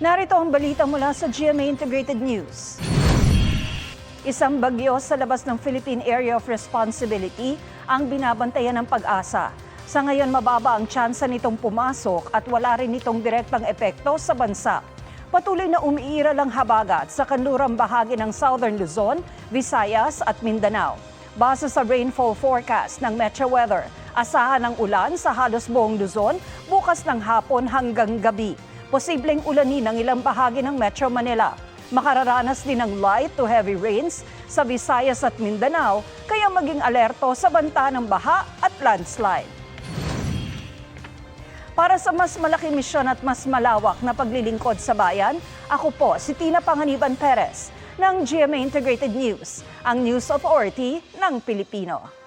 Narito ang balita mula sa GMA Integrated News. Isang bagyo sa labas ng Philippine Area of Responsibility ang binabantayan ng Pag-asa. Sa ngayon mababa ang tsansa nitong pumasok at wala rin itong direktang epekto sa bansa. Patuloy na umiiral ang habagat sa kanlurang bahagi ng Southern Luzon, Visayas at Mindanao. Base sa rainfall forecast ng Metro Weather, asahan ng ulan sa halos buong Luzon bukas ng hapon hanggang gabi. Posibleng ulanin ang ilang bahagi ng Metro Manila. Makararanas din ng light to heavy rains sa Visayas at Mindanao, kaya maging alerto sa banta ng baha at landslide. Para sa mas malaking misyon at mas malawak na paglilingkod sa bayan, ako po si Tina Panganiban Perez ng GMA Integrated News, ang News Authority ng Pilipino.